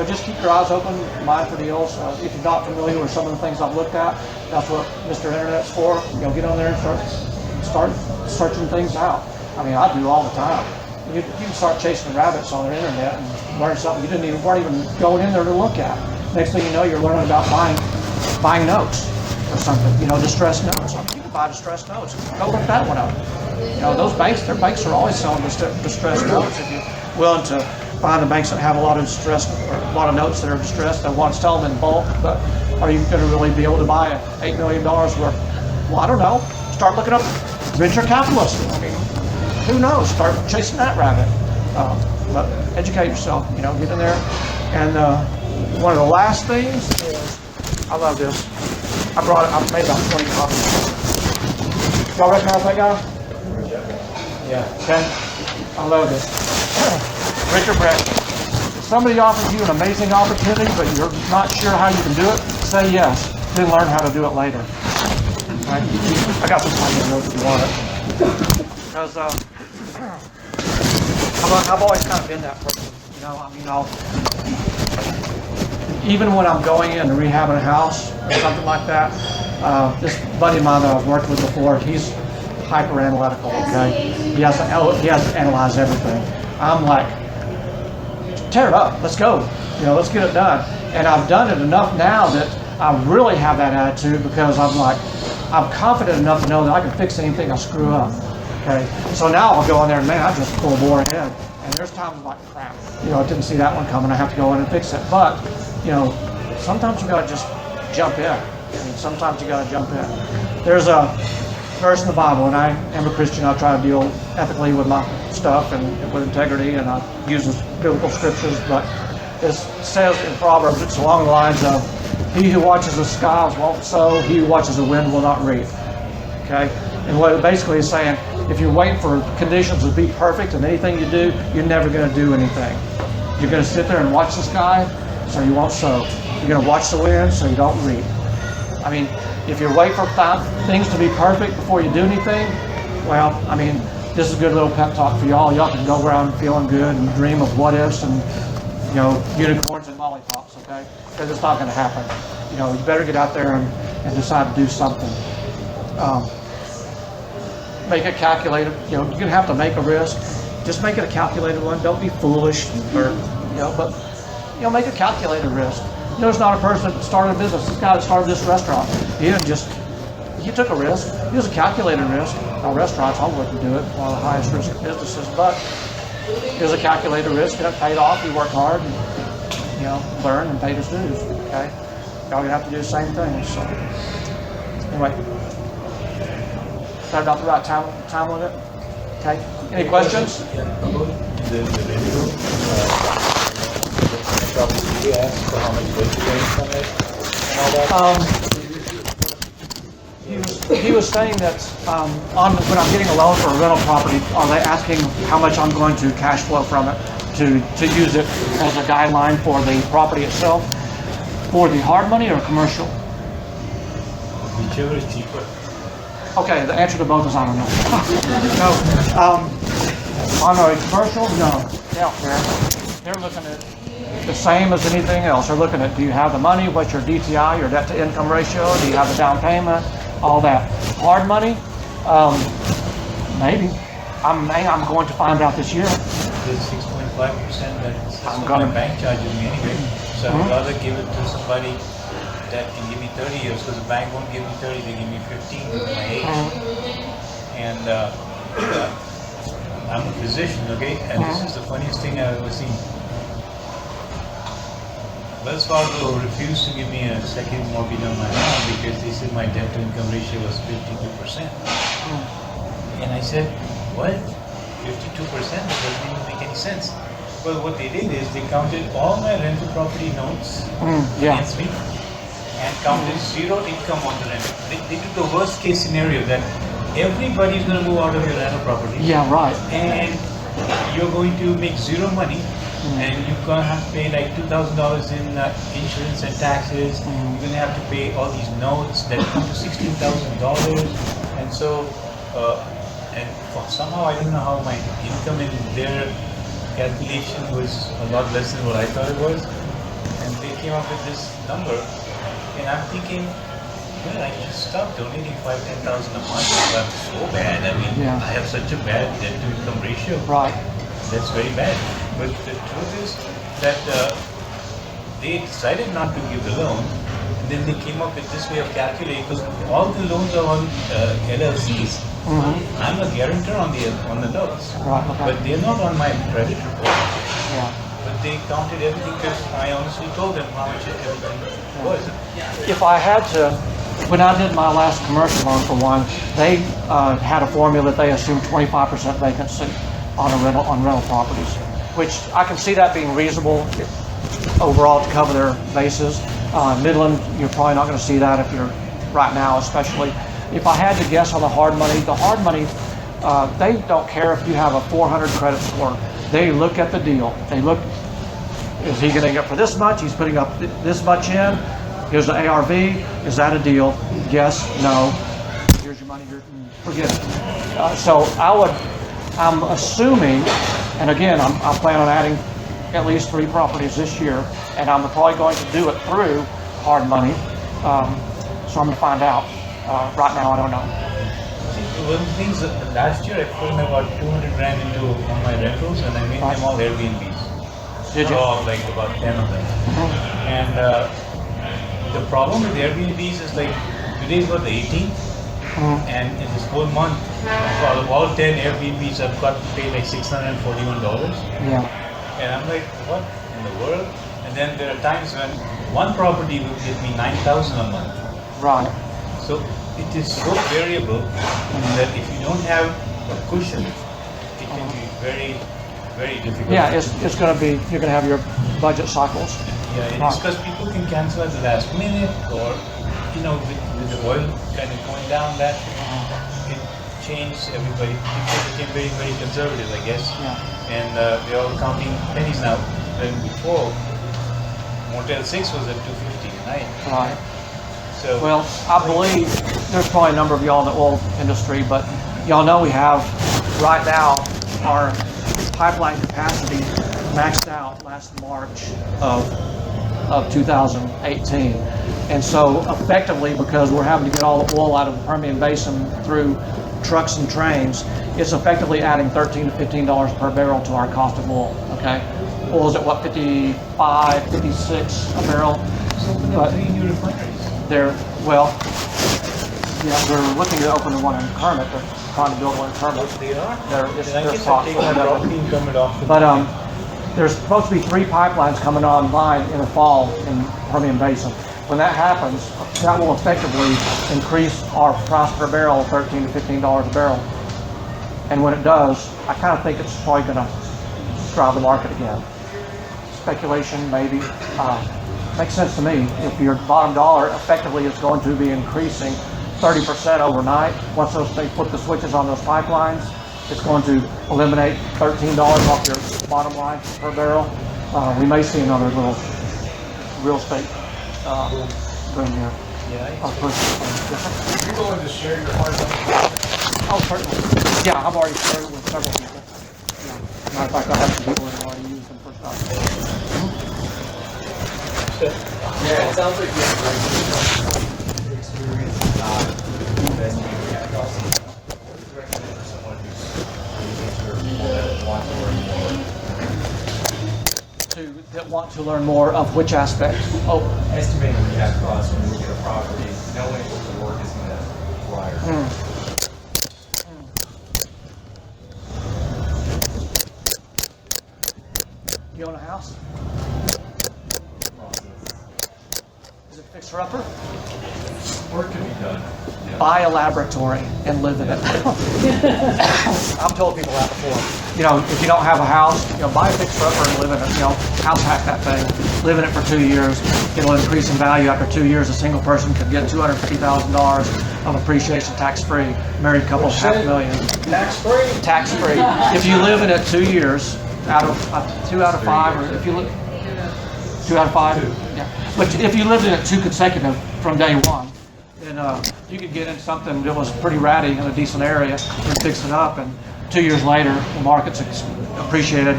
just keep your eyes open, mind for deals. If you're not familiar with some of the things I've looked at, that's what Mr. Internet's for. Get on there and start searching things out. I mean, I do all the time. You can start chasing rabbits on the internet and learn something you weren't even going in there to look at. Next thing you know, you're learning about buying notes or something. Distressed notes. You can buy distressed notes. Go look that one up. Those banks, their banks are always selling distressed notes. If you're willing to find the banks that have a lot of distressed, or a lot of notes that are distressed, they want to sell them in bulk. But are you going to really be able to buy $8 million worth? Well, I don't know. Start looking up venture capitalists. I mean, who knows? Start chasing that rabbit. But educate yourself, you know, get in there. And one of the last things is, I love this. I made about 20 copies. Y'all recognize that guy? Yeah. Okay. I love this. Richard Brett. If somebody offers you an amazing opportunity, but you're not sure how you can do it, say yes. Then learn how to do it later. Right? I got some time notes if you want it. Because I've always kind of been that person. You know, I mean, even when I'm going in and rehabbing a house or something like that, this buddy of mine that I've worked with before, he's hyper analytical. Okay, he has to analyze everything. I'm like, tear it up, let's go. You know, let's get it done. And I've done it enough now that I really have that attitude because I'm confident enough to know that I can fix anything I screw up. Okay, so now I'll go in there and man, I just full bore ahead. And there's times I'm like, crap, you know, I didn't see that one coming. I have to go in and fix it. But you know, sometimes you gotta just jump in. I mean, sometimes you gotta jump in. There's a verse in the Bible, and I am a Christian. I try to deal ethically with my stuff and with integrity, and I use biblical scriptures. But it says in Proverbs, it's along the lines of, "He who watches the skies won't sow; he who watches the wind will not reap." Okay, and what it basically is saying, if you're waiting for conditions to be perfect in anything you do, you're never going to do anything. You're going to sit there and watch the sky, so you won't sow. You're going to watch the wind, so you don't reap. I mean, if you're waiting for things to be perfect before you do anything, well, I mean, this is a good little pep talk for y'all. Y'all can go around feeling good and dream of what ifs and, you know, unicorns and lollipops, okay? Because it's not going to happen. You know, you better get out there and decide to do something. Make it calculated. You know, you're going to have to make a risk. Just make it a calculated one. Don't be foolish, or, you know, but, you know, make a calculated risk. You know, there's not a person that started a business. This guy that started this restaurant, he took a risk. It was a calculated risk. Now, restaurants, I wouldn't do it. One of the highest risk businesses, but it was a calculated risk, and it paid off. He worked hard, and, you know, learned and paid his dues. Okay, y'all gonna have to do the same thing. So, anyway, is that about the right time limit? Okay. Any questions? Yeah, about the rental property, you asked for how much rent you're getting from it and all that? He was saying that when I'm getting a loan for a rental property, are they asking how much I'm going to cash flow from it to use it as a guideline for the property itself, for the hard money or commercial? Whichever is cheaper. Okay, the answer to both is I don't know. No. On a commercial, no. They're looking at the same as anything else. They're looking at, do you have the money? What's your DTI, your debt to income ratio? Do you have the down payment? All that. Hard money? Maybe. I'm going to find out this year. There's 6.5% that's my bank charges me anyway. So I'd rather give it to somebody that can give me 30 years, because the bank won't give me 30, they give me 15 with my age. And I'm a physician, okay? And this is the funniest thing I've ever seen. Wells Fargo refused to give me a second mortgage on my home because they said my debt to income ratio was 52%. And I said, what? 52%? That doesn't even make any sense. Well, what they did is they counted all my rental property notes against me and counted zero income on the rental. They took the worst case scenario that everybody's going to move out of your rental property. Yeah, right. And you're going to make zero money. And you're going to have to pay like $2,000 in insurance and taxes. You're going to have to pay all these notes that come to $16,000. And so, somehow I don't know how my income in their calculation was a lot less than what I thought it was. And they came up with this number. And I'm thinking, well, I just stop donating $5,000 to $10,000 a month. That's so bad. I mean, I have such a bad debt to income ratio. Right. That's very bad. But the truth is that they decided not to give the loan, and then they came up with this way of calculating, because all the loans are on LLCs. I'm a guarantor on the loans, but they're not on my credit report. But they counted everything because I honestly told them how much everything was. If I had to, when I did my last commercial loan for one, they had a formula that they assumed 25% vacancy on rental properties, which I can see that being reasonable overall to cover their bases. Midland, you're probably not going to see that if you're right now, especially. If I had to guess on the hard money, they don't care if you have a 400 credit score. They look at the deal. They look, is he getting it for this much? He's putting up this much in. Here's the ARV. Is that a deal? Yes, no. Here's your money. Forget it. So I'm assuming, and again, I plan on adding at least 3 properties this year, and I'm probably going to do it through hard money. So I'm going to find out. Right now, I don't know. One of the things that last year I put in about 200 grand into on my rentals, and I made them all Airbnbs. Did you? Like about 10 of them. And the problem with Airbnbs is like today's about the 18th, and in this whole month, out of all 10 Airbnbs, I've got to pay like $641. Yeah. And I'm like, what in the world? And then there are times when one property will give me $9,000 a month. Right. So it is so variable that if you don't have a cushion, it can be very, very difficult. Yeah, it's going to be, you're going to have your budget cycles. Yeah, and it's because people can cancel at the last minute, or with the oil kind of going down, that it changed everybody. People became very, very conservative, I guess. Yeah. And they're all counting pennies now. When before, Motel 6 was at $250 a night. Right. So, well, I believe there's probably a number of y'all in the oil industry, but y'all know we have right now our pipeline capacity maxed out last March of 2018. And so effectively, because we're having to get all the oil out of the Permian Basin through trucks and trains, it's effectively adding $13 to $15 per barrel to our cost of oil, okay? Oil's at what, 55, 56 a barrel? but 3 new refineries. They're looking to open the one in Kermit. They're trying to build one in Kermit. They are? They're talks. But there's supposed to be 3 pipelines coming online in the fall in the Permian Basin. When that happens, that will effectively increase our price per barrel $13 to $15 a barrel. And when it does, I kind of think it's probably going to drive the market again. Speculation, maybe. Makes sense to me. If your bottom dollar effectively is going to be increasing 30% overnight, once they flip the switches on those pipelines, it's going to eliminate $13 off your bottom line per barrel. We may see another little real estate boom here. You're willing to share your hard money? Oh, certainly. Yeah, I've already shared it with several people. Matter of fact, I have some people that have already used them for stuff. Yeah, it sounds like you have great experience investing in cat costs. What would you recommend for someone who's wants to learn more? That want to learn more of which aspect? Oh, Estimating the cat costs when you look at a property, knowing what the work is going to require. You own a house? Is it fixer-upper? Work can be done. Yeah. Buy a laboratory and live in it. I've told people that before. If you don't have a house, buy a fixer-upper and live in it. House hack that thing. Live in it for 2 years. It'll increase in value. After 2 years, a single person could get $250,000 of appreciation tax-free. Married couple, $500,000. Tax-free? Tax-free. If you live in it 2 years, out of 2 out of 5, or if you live 2 out of 5, yeah. But if you lived in it 2 consecutive from day one, then you could get in something that was pretty ratty in a decent area and fix it up. And 2 years later, the market's appreciated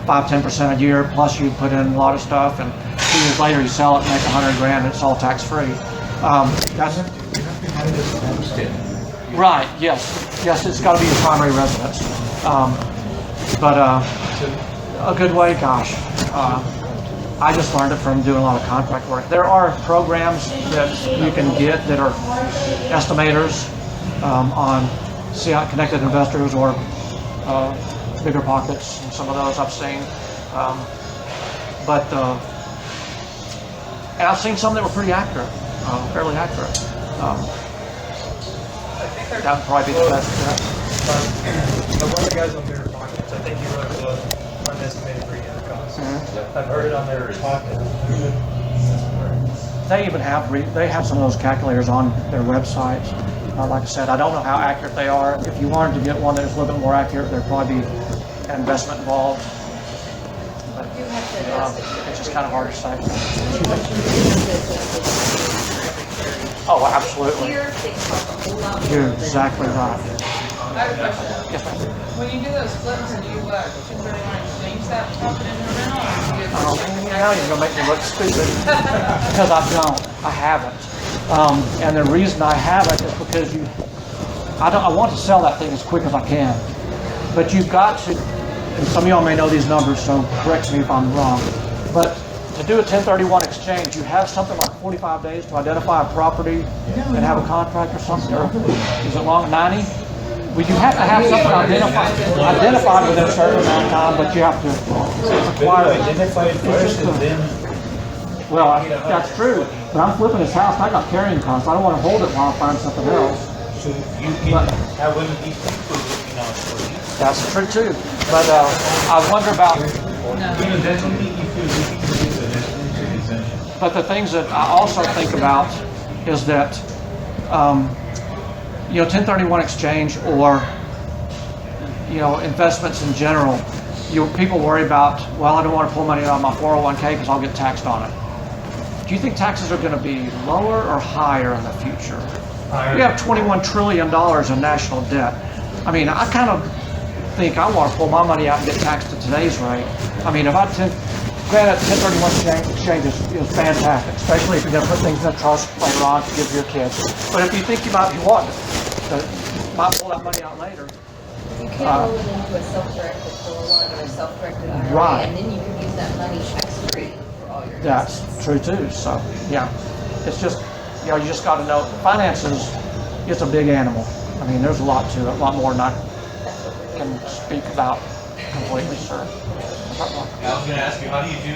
5-10% a year. Plus, you put in a lot of stuff, and 2 years later, you sell it and make $100,000, and it's all tax-free. That's You have to have this homestead. right. Yes, it's got to be your primary residence. But a good way, gosh, I just learned it from doing a lot of contract work. There are programs that you can get that are estimators on CI Connected Investors or Bigger Pockets, and some of those I've seen. But and I've seen some that were pretty accurate, fairly accurate. That would probably be the best. One of the guys on Mirror Pockets, I think he wrote a book, Unestimated Rehab Costs. I've heard it on their podcast. They even have they have some of those calculators on their websites. Like I said, I don't know how accurate they are. If you wanted to get one that's a little bit more accurate, there'd probably be an investment involved. But it's just kind of hard to say. Oh, absolutely. You're exactly right. I have a question. Yes, ma'am. When you do those flips, do you 1031 exchange that property in your rental, or do you Now you're gonna make me look stupid because I don't. I haven't. And the reason I haven't is because I want to sell that thing as quick as I can. But you've got to, and some of y'all may know these numbers, so correct me if I'm wrong. But to do a 1031 exchange, you have something like 45 days to identify a property and have a contract or something. Or is it long? 90? Well, you have to have something identified within a certain amount of time, but you have to acquire it. Identify it first and then. Well, that's true, but I'm flipping his house, and I got carrying costs. I don't want to hold it while I find something else. So you can have one of these people looking out for you. That's true too. But I wonder about. That's only if you're looking to do the residential exemption. But the things that I also think about is that, 1031 exchange or, investments in general. People worry about, well, I don't want to pull money out of my 401k because I'll get taxed on it. Do you think taxes are going to be lower or higher in the future? We have $21 trillion in national debt. I mean, I kind of think I want to pull my money out and get taxed at today's rate. I mean, granted, 1031 exchange is fantastic, especially if you're going to put things in a trust later on to give your kids. But if you think you might be wanting might pull that money out later. You can roll it into a self-directed 401 or a self-directed IRA, Right. and then you can use that money tax-free for all your That's investments. true too. So yeah, it's just you just got to know finances. It's a big animal. I mean, there's a lot to it, a lot more than I can speak about completely, sir. I was going to ask you, how do you do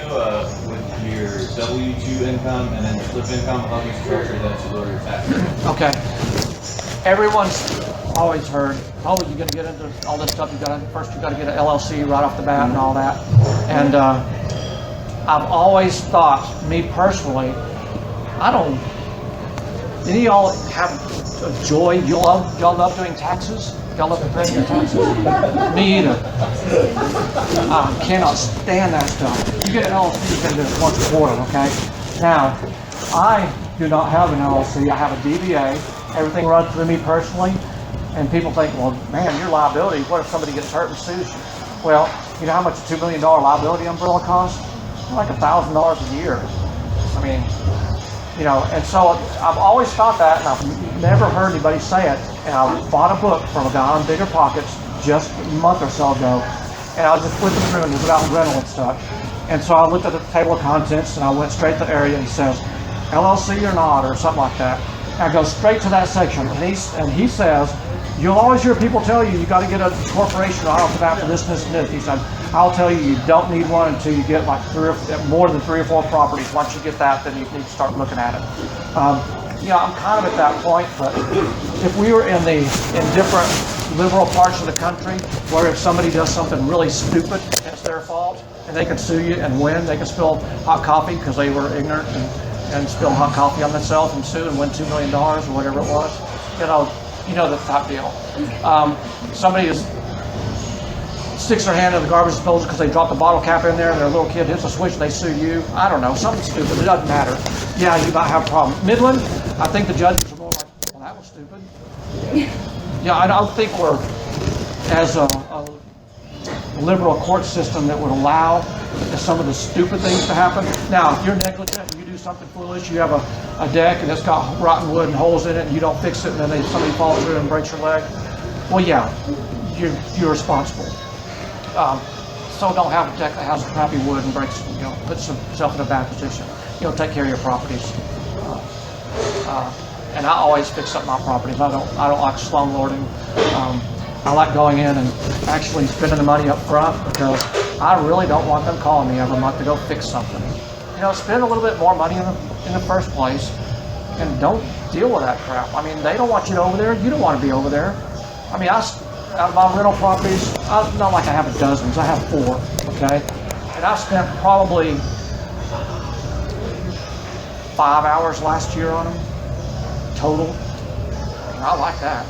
with your W-2 income and then your flip income? How do you structure that to lower your taxes? Okay. Everyone's always heard, oh, you're going to get into all this stuff. You got to get an LLC right off the bat and all that. And I've always thought, me personally, any of y'all have a joy? Y'all love doing taxes? Y'all love paying your taxes? Me either. I cannot stand that stuff. You get an LLC, you can do it once a quarter, okay? Now, I do not have an LLC. I have a DBA. Everything runs through me personally. And people think, well, man, your liability, what if somebody gets hurt and sues you? Well, you know how much a $2 million liability umbrella costs? Like $1,000 a year. I mean, and so I've always thought that, and I've never heard anybody say it. And I bought a book from a guy on Bigger Pockets just a month or so ago, and I was just flipping through and it was about rental and stuff. And so I looked at the table of contents and I went straight to the area and it says, LLC or not, or something like that. And I go straight to that section, and he says, you'll always hear people tell you got to get a corporation right off the bat for this, this, and this. He said, I'll tell you don't need one until you get like more than 3 or 4 properties. Once you get that, then you need to start looking at it. I'm kind of at that point, but if we were in different liberal parts of the country, where if somebody does something really stupid, it's their fault, and they can sue you and win, they can spill hot coffee because they were ignorant and spill hot coffee on themselves and sue and win $2 million or whatever it was. You know the type deal. Somebody sticks their hand in the garbage disposal because they dropped the bottle cap in there and their little kid hits a switch and they sue you. I don't know, something stupid. It doesn't matter. Yeah, you might have a problem. Midland, I think the judges are more like, well, that was stupid. Yeah, I don't think we're as a liberal court system that would allow some of the stupid things to happen. Now, if you're negligent and you do something foolish, you have a deck and it's got rotten wood and holes in it and you don't fix it and then somebody falls through and breaks your leg, well, yeah, you're responsible. So don't have a deck that has crappy wood and breaks, puts yourself in a bad position. Take care of your properties. And I always fix up my properties. I don't like slumlording. I like going in and actually spending the money up front because I really don't want them calling me every month to go fix something. Spend a little bit more money in the first place, and don't deal with that crap. I mean, they don't want you over there. You don't want to be over there. I mean, out of my rental properties, not like I have dozens. I have 4, okay? And I spent probably 5 hours last year on them, total. And I like that.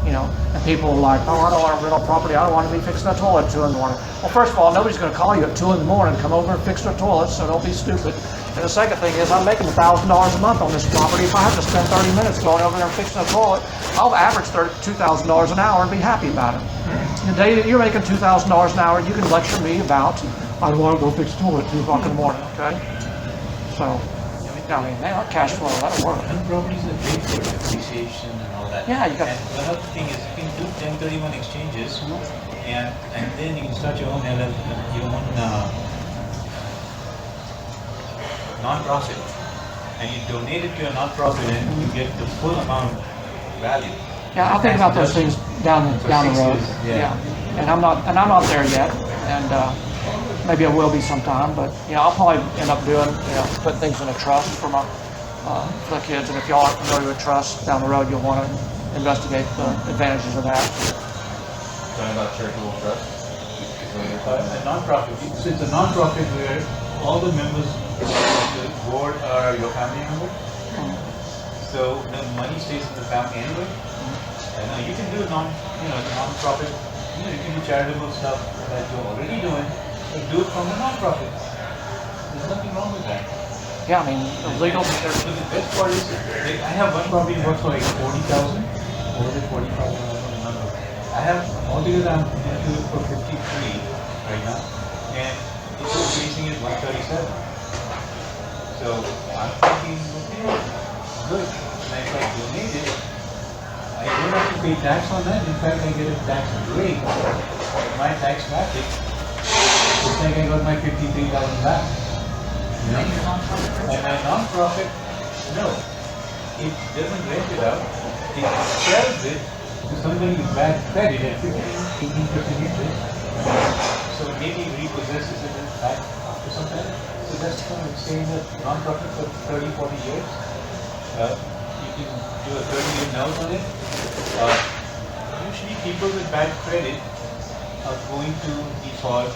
And people are like, oh, I don't want a rental property. I don't want to be fixing a toilet at 2 in the morning. Well, first of all, nobody's going to call you at 2 in the morning to come over and fix their toilets, so don't be stupid. And the second thing is, I'm making $1,000 a month on this property. If I have to spend 30 minutes going over there and fixing a toilet, I'll average $2,000 an hour and be happy about it. The day that you're making $2,000 an hour, you can lecture me about, I don't want to go fix a toilet at 2 o'clock in the morning, okay? So, I mean, cash flow, that'll work. And properties are great for depreciation and all that. Yeah, you got. And the other thing is, you can do 1031 exchanges, and then you can start your own non-profit, and you donate it to a non-profit, and you get the full amount value. Yeah, I'll think about those things down the road. Years, yeah. And I'm not there yet, and maybe I will be sometime. But I'll probably end up doing putting things in a trust for the kids. And if y'all aren't familiar with trusts, down the road you'll want to investigate the advantages of that. Talking about charitable trust. A non-profit. So it's a non-profit where all the members of the board are your family members. So the money stays in the family anyway. And you can do non-profit. You can do charitable stuff that you're already doing, but do it from a non-profit. There's nothing wrong with that. Yeah, I mean, legal. So the best part is, I have one property worth for like 40,000, or is it 40,000? I don't remember. I have altogether I'm into it for 53 right now, and it's increasing at 137. So I'm thinking, good. And if I donate it, I don't have to pay tax on that. In fact, I get a tax break. My tax bracket, it's like I got my 53,000 back. And my non-profit, no, it doesn't rent it out. It sells it to somebody with bad credit at 15% interest. So maybe repossesses it back after some time. So that's why I'm saying that non-profit for 30, 40 years. You can do a 30-year note on it. Usually people with bad credit are going to default.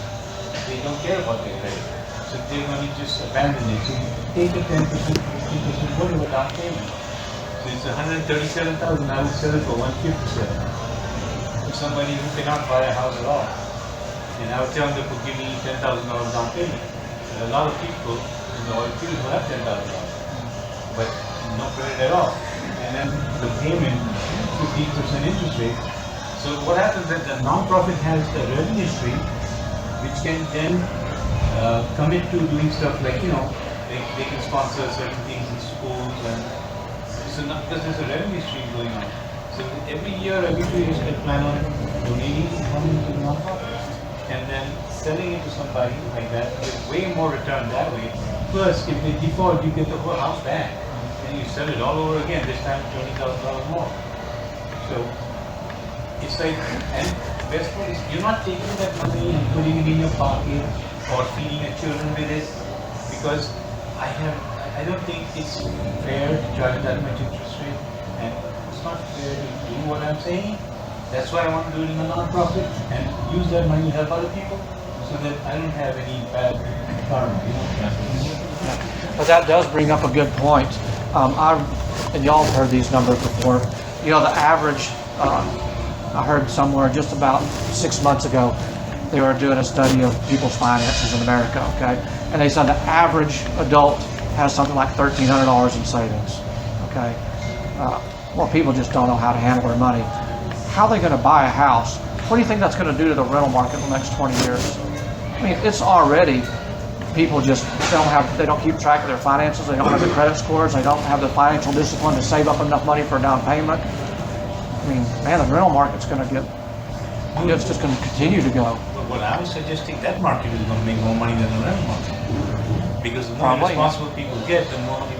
They don't care about their credit. So they're going to just abandon it. So take a 10%, 15%, whatever down payment. So it's 137,000. I would sell it for 157 to somebody who cannot buy a house at all. And I would tell them to give me $10,000 down payment. And a lot of people in the oil field will have $10,000, but no credit at all. And then the payment, 15% interest rate. So what happens is the non-profit has a revenue stream which can then commit to doing stuff like, they can sponsor certain things in schools, and so because there's a revenue stream going on. So every year, every 2 years, they plan on donating money to the non-profit and then selling it to somebody like that. Get way more return that way. Plus, if they default, you get the whole house back. You sell it all over again, this time $20,000 more. So it's like, and the best part is you're not taking that money and putting it in your pocket or feeding your children with it, because I don't think it's fair to charge that much interest rate, and it's not fair to do what I'm saying. That's why I want to do it in a non-profit and use that money to help other people, so that I don't have any bad karma, But that does bring up a good point. And y'all have heard these numbers before. The average, I heard somewhere just about 6 months ago, they were doing a study of people's finances in America, okay? And they said the average adult has something like $1,300 in savings, okay? Well, people just don't know how to handle their money. How are they going to buy a house? What do you think that's going to do to the rental market in the next 20 years? I mean, it's already, people just they don't keep track of their finances, they don't have the credit scores, they don't have the financial discipline to save up enough money for a down payment. I mean, man, the rental market's going to it's just going to continue to go. But what I was suggesting, that market is going to make more money than the rental market. Because the more responsible people get, the more money.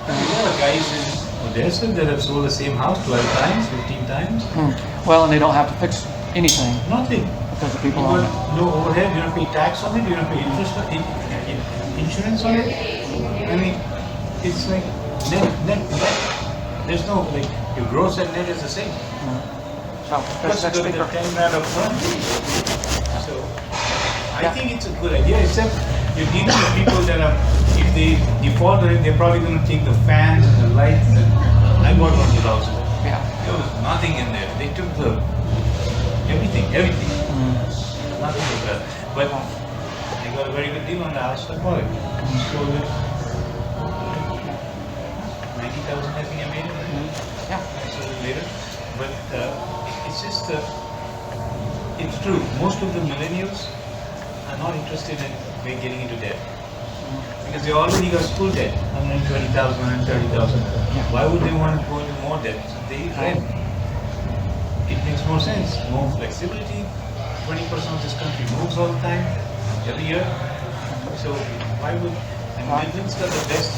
There are guys in Odessa that have sold the same house 12 times, 15 times. Well, and they don't have to fix anything. Nothing. because the You people own got it. no overhead, you don't pay tax on it, you don't pay interest on it, insurance on it. I mean, it's like net. There's no, like, your gross and net is the same. So, Plus that's the next speaker. 10 grand up front. So, I think it's a good idea, except you're dealing with people that are, if they default on it, they're probably gonna take the fans and the lights and, I bought one of those houses. Yeah. There was nothing in there. They took the, everything. Nothing was there. But I got a very good deal on the house, so I bought it. Sold it. 90,000 I think I made it. Yeah. I sold it later. But it's just, it's true. Most of the millennials are not interested in getting into debt. Because they already got school debt, 120,000, 130,000. Why would they want to go into more debt? So they rent. It makes more sense. More flexibility. 20% of this country moves all the time, every year. So why would, and Midland's got the best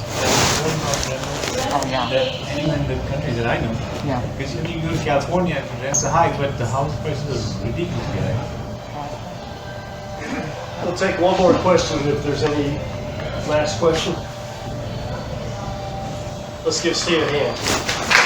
yeah. that anywhere in the country that I know. Yeah. Because when you go to California, rents are high, but the house prices are ridiculously high. We'll take one more question if there's any last question. Let's give Steve a hand.